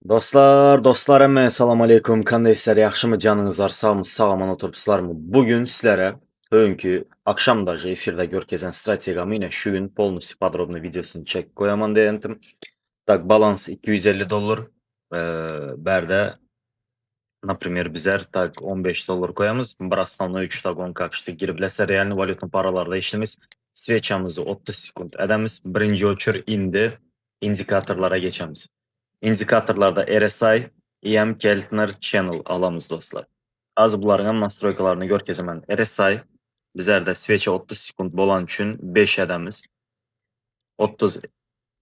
Dostlar, əmmə, salam aleykum. Kandaysizlər, yaxşımı, canınızlar, sağmı, sağaman oturubsuzlarmı? Bugün sizlərə bugünkü axşamdajı efirdə görkezən strategiyamı ilə şu gün polностью подробно videosunu çək qoyaman deyentim. Tak, balans 250 dollar. Bərdə, например, bizər tak 15 dollar koyamız. Bir основной 3 tak 10 kakışdı. Giribləsə, realni valyutlu paralarda işlemiz. Sveçamızı 30 sekund edəmiz. Birinci ölçür indi indikatorlara geçemiz. İndikatorlarda RSI, EM Keltner Channel alamız dostlar. Az bunların nastroykalarını görkezəm mən. RSI bizlərdə sveçə 30 sekund bolan üçün 5 edəmiz. 30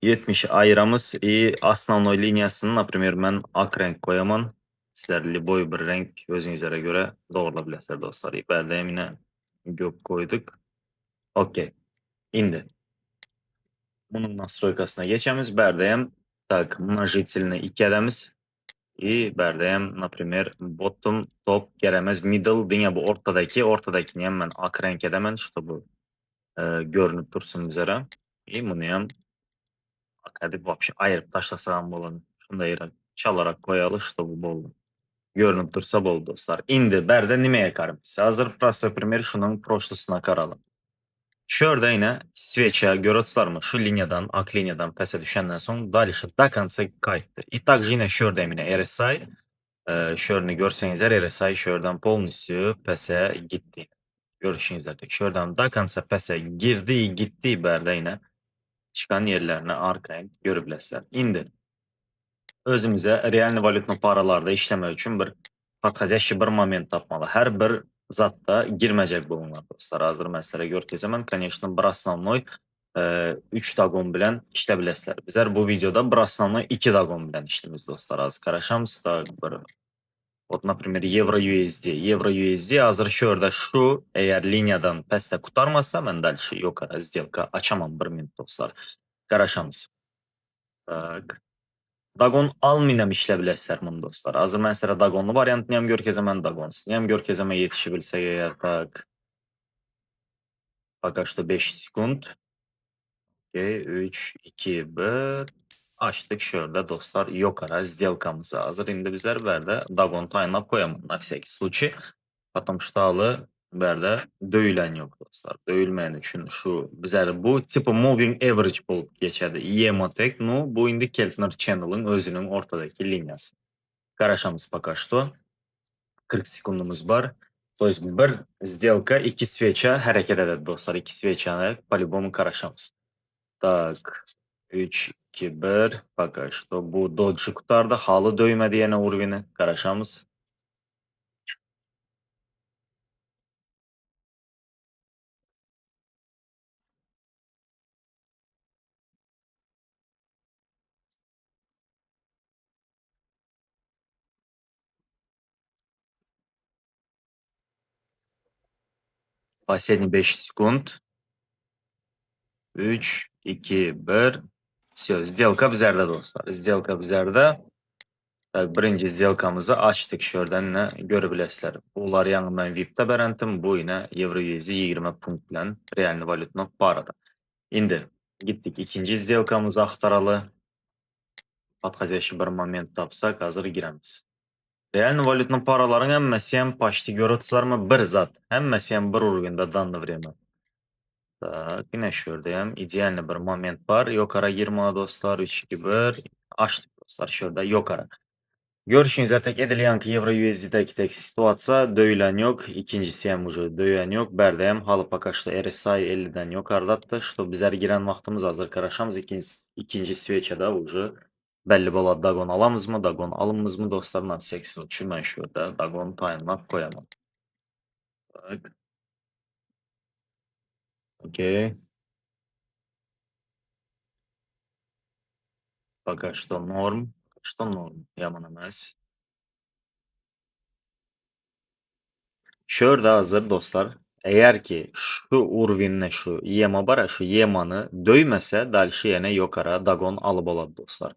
70 ayıramız. Основной liniyasını, например, mən ak renk koyaman. Sizlər любой bir renk özünüzlərə görə doğrula biləsiniz dostlar. Bərdəyəm yine gök koyduk. Okey. İndi. Bunun nastroykasına geçemiz. Bərdəyəm. Так, множительный 2 edəmiz. И bərdəyəm, например, bottom, top, gələməz, middle, dünya bu ortadakini hem mən ak renk edəmən, чтобы görünüb dursun bizlərə. И bunuyam ak edib вообще ayırıb taşlasam bolun. Şunu da yerə çalarak koyalım, чтобы boldu. Görünüb dursa boldu dostlar. İndi bərdə niməyə qarımız? Hazır prostoy пример şunun proşlusuna qaralım. Şurada yine свеча görüyorsunuzlarmı? Şu linyadan, ak linyadan pəsə düşəndən sonra dальше до конца kayıttı. И также yine şurada yine RSI. Şöyle görsənizlər RSI şuradan полностью pəsə gitti. Görüşünüzlər tek. Şuradan до конца pəsə girdi, gitti bərdə yine. Çıxan yerlərinə arxayın görə bilərsiniz. İndi özümüzə realni valyutlu paralarda işləmək üçün bir подходящий bir moment tapmalı. Hər bir zatda girməcək bulunlar dostlar. Hazır məsələ görkezəmən. Конечно, bir основной 3 dagon bilən işlə biləsiniz. Bizlər bu videoda bir основной 2 dagon bilən işlimiz dostlar. Az qarışamız da bir. Вот, например, Euro-USD. Euro-USD hazır şurada şu eğer linyadan pəstə qutarmasa mən dальше yukarı сделка açamam 1 minut dostlar. Qarışamız. Tak. Dagon almayınam işlə biləsiniz bunu dostlar. Hazır mən sizlərə dagonlu variantını ham görkezəmən, dagonsunu ham görkezəmə yetişibilsək eğer tak. Пока что 5 sekund. Okay, 3, 2, 1. Açtık şurada dostlar yukarı сделкамızı hazır. İndi bizlər bərdə dagon taynab koyamam на всякий случай. Потому что alı bərdə döyülən yok dostlar. Döyülməyən üçün şu bizlər bu tipi moving average olub geçədi. EMA-tek, ну bu indi Keltner Channel'ın özünün ortadaki linyası. Qarışamız пока что. 40 sekundumuz var. То есть bir сделка, 2 sveça hərəkət edədi dostlar. 2 sveçanı по-любому qarışamız. Так. 3, 2, 1. Пока что bu dodge qutardı. Halı döymədi yenə urvini. Qarışamız. Последний 5 sekund. 3, 2, 1. Все, сделка bizlərdə dostlar. Сделка bizlərdə. Tak, birinci сделкамızı açtık şuradan yine görə biləsiniz. Bunlar yanı mən VIP'də bərəntim. Bu yine Euro-USD 20 punkt bilən realni valyutlu parada. İndi gittik ikinci сделкамızı axtaralı. Подходящий bir moment tapsak hazır girəmiz. Realni valyutlu paraların həmməsi həm почти görürsünüzlərmi? Bir zat. Həmməsi həm bir urgunda данное время. Так, yine şuradayım. İdealni bir moment var. Yukarı girmə dostlar. 3, 2, 1. Açtık dostlar şurada yukarı. Görüşünüzlər tek edilyanki Euro-USD'deki tek situasiya döyülən yok. İkincisi hem уже döyülən yok. Bərdəyəm halı пока что RSI 50'den yukarıdadır. Что bizlər girən vaxtımız hazır qarışamız. İkinci sveçədə уже belli bola dagon alamız mı, dagon alımız mı dostlarla 83 mən şurada dagon taynlab koyamam. Tak. Okey. Пока что норм. Что норм? Yaman emas. Şurada hazır dostlar. Eğer ki şu urvinle şu yema var ya şu yemanı döyməsə dальше yenə yukarı dagon alıp oladı dostlar.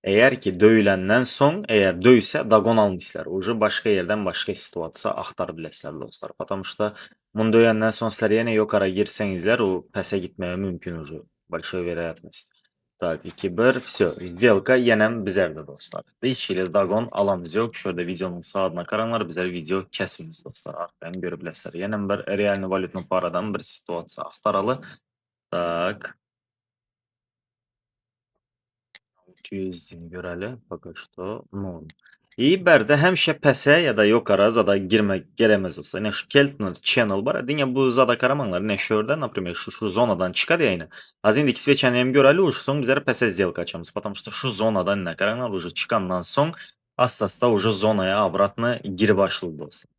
Eğer ki döyüləndən son eğer döysə dagon almışlar. Ucu başka yerden başka situasiya axtar biləsiniz dostlar. Потому что bunu döyəndən son sizlər yenə yukarı girsənizlər o pəsə gitməyə mümkün ucu. Большой вероятность. Tak 2-1. Все. Сделka yenen bizerdə dostlar. Heç elə dagon alamız yok. Şurada videonun sağına karanlar bizler video kesimiz dostlar. Arkadan görüp bilesler. Yenen bir realni valyutnu paradan bir situasiya axtaralı. Tak. USD-ni görəli. Пока что 0. İyi bərdə həmişə pəsə ya da yukarı zada girmək gələməz olsa. Yəni şu Keltner channel var. Dinya bu zada karamanlar ne şurada, например, şu zonadan çıkadı yayına. Az indiki свечанием görəli уже son bizlərə pəsə сделка açamız. Потому что şu zonadan ne karanlar уже çıkandan son asta уже zonaya обратно geri başladı dostlar.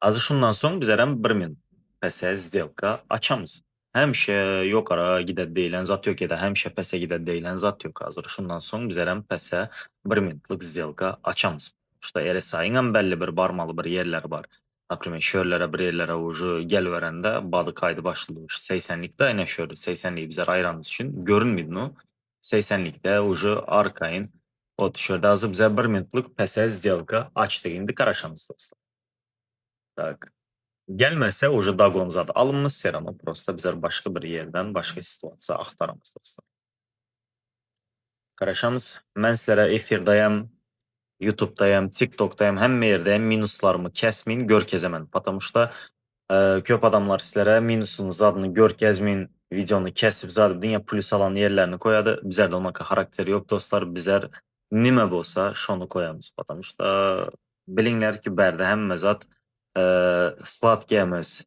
Azı şundan son bizlərə 1000 pəsə сделка açamız. Həmişə yukarı gidə deyilən zat yok ya da həmişə pəsə gidə deyilən zat yok. Hazır şundan son bizlərə pəsə 1000'lik сделка açamız. İşte RSI'nin belli bir barmalı bir yerler var. Например, şöylere bir yerlere ucu gel verende badı kaydı başladı. 80'likte yine şöyle 80'liği bize ayırmamız için görünmüyor mu? 80'likte ucu arkayın. O şöyle azı bize 1000'lik pese сделка açtı. İndi karaşamız dostlar. Tak. Gelmese ucu dagonzada alınmış Serano prosta bizler başka bir yerden başka situasiya aktaramız dostlar. Karaşamız. Ben sizlere efirdayım. YouTube'dayım, TikTok'dayım, həmmə yerdəyim. Minuslarımı kəsməyin, gör gəzəmən. Потому что köp adamlar sizlərə minusun zadını gör gəzməyin, videonu kəsib zadı dünya plus alan yerlərini koyadı. Bizlər də onunla xarakteri yok dostlar. Bizlər nimə bolsa şonu koyamız. Потому что bilinlər ki, bərdə həmmə zat sladkiyəmiz.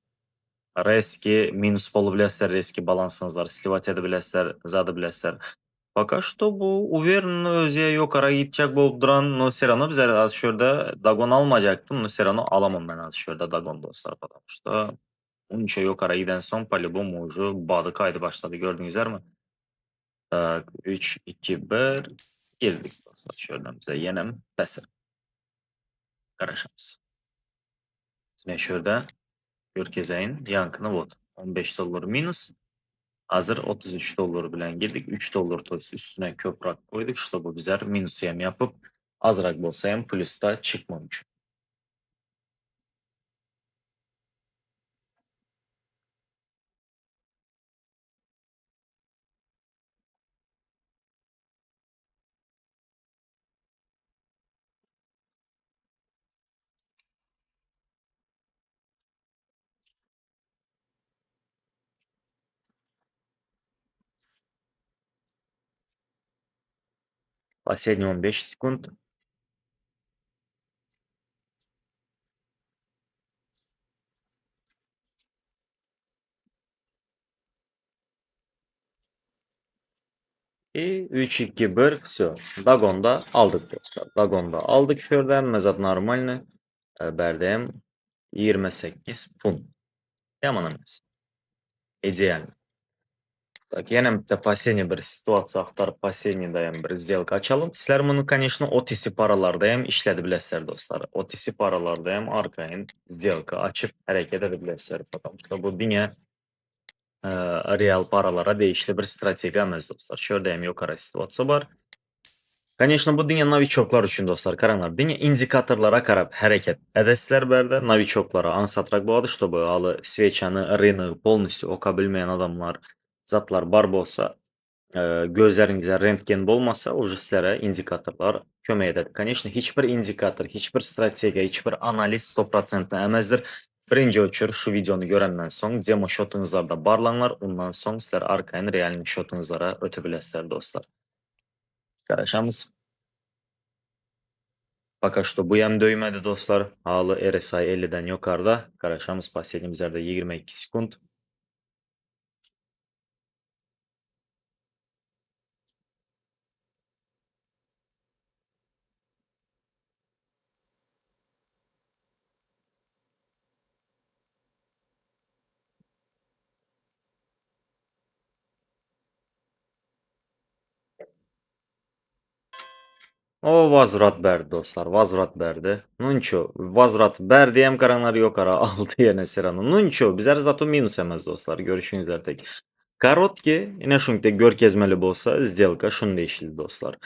Reski minus bolu biləsizlər, reski balansınızlar, sливать edə biləsizlər, zadı biləsizlər. Пока что bu уверенно özüye yukarı gidecek bolup duran no Serrano bize az şurada Dagon almayacaktım. No Serrano alamam ben az şurada Dagon dostlar. Потому что Uncha yukarı giden son по-любому уже badı kaydı başladı gördünüzler mi? Tak 3, 2, 1 girdik dostlar. Şuradan bize yenem pes karışımız. Yine şurada Görkezeyin yankını vot. 15 dolar minus. Hazır 33 dolar bilen girdik. 3 dolar toz üstüne köprak koyduk. İşte bu bizler minus yem yapıp azrak bolsa hem plusta çıkmamış. Последние 15 секунд. И 3, 2, 1. Все. Dagon'da aldık dostlar. Dagon'da aldık şuradan. Mezat normalni. Berdem 28 pun. Yaman emas. İdeal. Так, yana bitta последний bir situatsiya axtarib последний dayam bir сделка açalım. Sizler bunu, конечно, OTC paralarda ham işledi bilesizler dostlar. OTC paralarda ham arkayin сделка açıp hareket edebilirsizler. Потому что bu dünya real paralara değişli bir strateji emas dostlar. Şurada ham yukarı situatsiya var. Конечно, bu dünya novichoklar üçün dostlar. Karanlar. Dünya indikatorlara qarab hareket edəsizlər bərdə. Novichoklara ansatrak болады, чтобы halı sveçanı, rынок полностью oka bilmeyen adamlar, zatlar bar bolsa, gözlərinizə rentgen bolmasa, уже sizlərə indikatorlar kömək edər. Конечно, heç bir indikator, heç bir strategiya, heç bir analiz 100% əməzdir. Birinci ölçür şu videonu görəndən son demo şotunuzlarda barlanlar, ondan son sizlər arkayn realni şotunuzlara ötü biləsizlər dostlar. Qarışamız. Пока что bu yem döymedi dostlar. Halı RSI 50'den yukarıda. Qarışamız последний yerde 22 sekund. O vazrat berdi dostlar. Vazrat berdi. Nunço. Vazrat berdi hem karanlar yukarı aldı yine Serrano. Nunço. Bizler zato minus emez dostlar. Görüşünüzler tek. Korotki yine şunday görkezmeli bolsa сделка şunda işledi dostlar.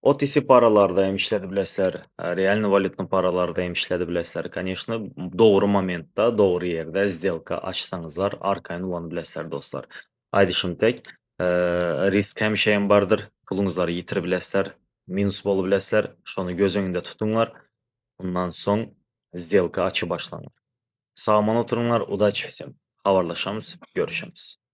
OTC paralarda hem işledi bilesizler. Realni valyutlu paralarda hem işledi bilesizler. Конечно, doğru momentda, doğru yerde сделка açsanızlar arkayını ulan bilesizler dostlar. Haydi şimdi tek. Risk hem şeyim vardır. pulunuzları yitirebilesler, minus bolabilesler. Şonu göz önünde tutunlar. Bundan son сделка açı başlanır. Sağman oturumlar, удачи всем. Havarlaşamız, görüşemiz.